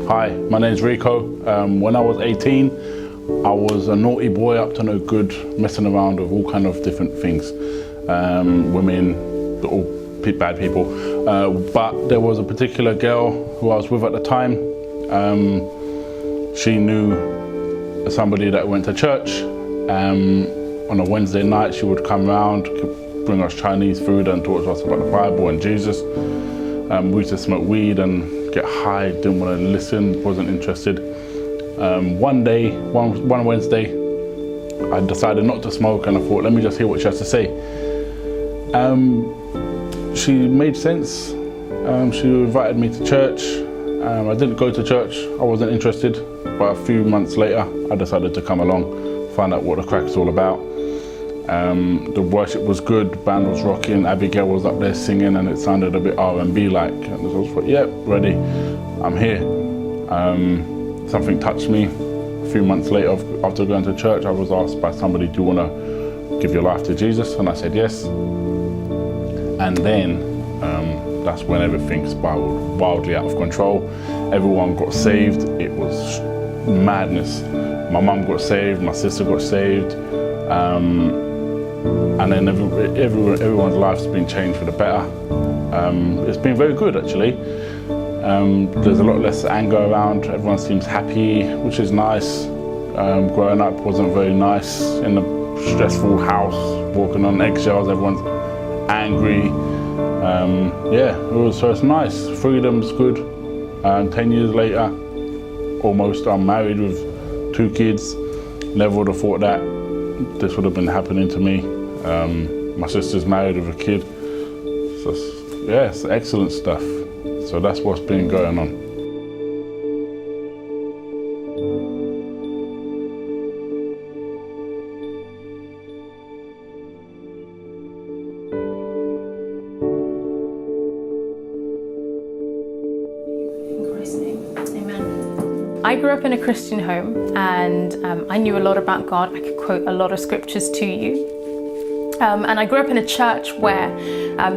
Hi, my name's Rico. When I was 18, I was a naughty boy up to no good, messing around with all kind of different things. Women, all bad people. But there was a particular girl who I was with at the time. She knew somebody that went to church. On a Wednesday night, she would come round, bring us Chinese food and talk to us about the Bible and Jesus. We used to smoke weed and get high, didn't want to listen, wasn't interested. One Wednesday, I decided not to smoke and I thought, let me just hear what she has to say. She made sense. She invited me to church. I didn't go to church, I wasn't interested, but a few months later, I decided to come along, find out what the crack is all about. The worship was good, band was rocking, Abigail was up there singing and it sounded a bit R&B like. And I was like, yep, ready, I'm here. Something touched me. A few months later, after going to church, I was asked by somebody, do you want to give your life to Jesus? And I said yes. And then that's when everything spiraled wildly out of control. Everyone got saved. It was madness. My mum got saved, my sister got saved. And then everyone's life's been changed for the better. It's been very good actually. There's a lot less anger around, everyone seems happy, which is nice. Growing up wasn't very nice, in a stressful house, walking on eggshells, everyone's angry. So it's nice, freedom's good. 10 years later, almost, I'm married with 2 kids. Never would have thought that this would have been happening to me. My sister's married with a kid. So it's excellent stuff. So that's what's been going on. In Christ's name, amen. I grew up in a Christian home and I knew a lot about God. I could quote a lot of scriptures to you. And I grew up in a church where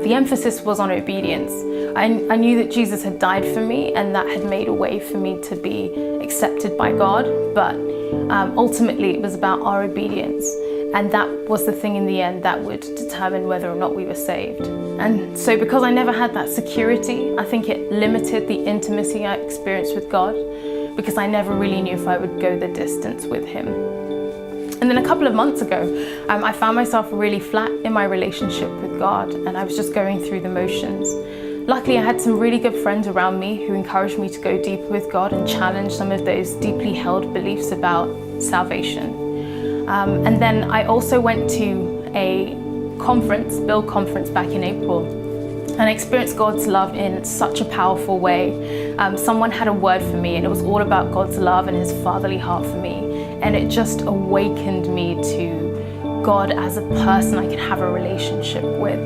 the emphasis was on obedience. I knew that Jesus had died for me and that had made a way for me to be accepted by God, but ultimately it was about our obedience, and that was the thing in the end that would determine whether or not we were saved. And so because I never had that security, I think it limited the intimacy I experienced with God, because I never really knew if I would go the distance with Him. And then a couple of months ago, I found myself really flat in my relationship with God, and I was just going through the motions. Luckily, I had some really good friends around me who encouraged me to go deeper with God and challenge some of those deeply held beliefs about salvation. And then I also went to a conference, Build conference back in April, and I experienced God's love in such a powerful way. Someone had a word for me and it was all about God's love and His fatherly heart for me. And it just awakened me to God as a person I could have a relationship with.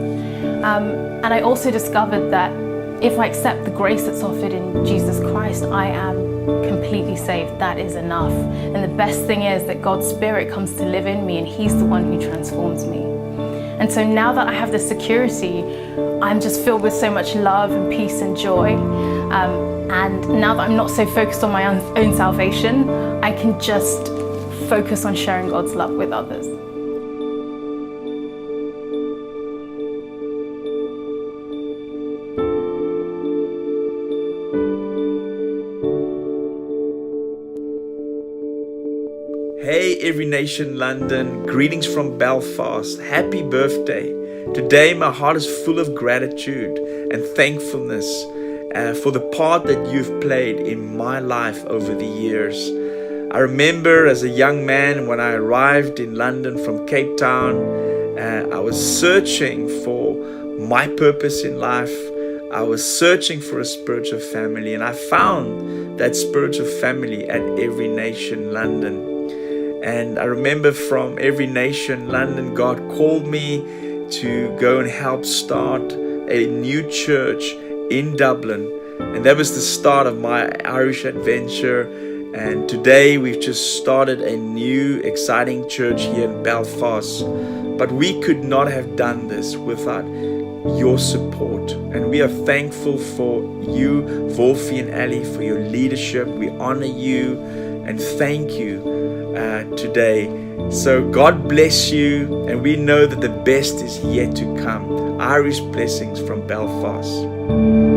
And I also discovered that if I accept the grace that's offered in Jesus Christ, I am completely saved. That is enough. And the best thing is that God's Spirit comes to live in me and He's the one who transforms me. And so now that I have this security, I'm just filled with so much love and peace and joy. And now that I'm not so focused on my own salvation, I can just focus on sharing God's love with others. Hey Every Nation London, greetings from Belfast, happy birthday. Today my heart is full of gratitude and thankfulness for the part that you've played in my life over the years. I remember as a young man when I arrived in London from Cape Town, I was searching for my purpose in life. I was searching for a spiritual family, and I found that spiritual family at Every Nation London. And I remember from Every Nation London, God called me to go and help start a new church in Dublin. And that was the start of my Irish adventure. And today we've just started a new exciting church here in Belfast. But we could not have done this without your support. And we are thankful for you, Wolfie and Ali, for your leadership. We honor you and thank you today. So God bless you, and we know that the best is yet to come. Irish blessings from Belfast.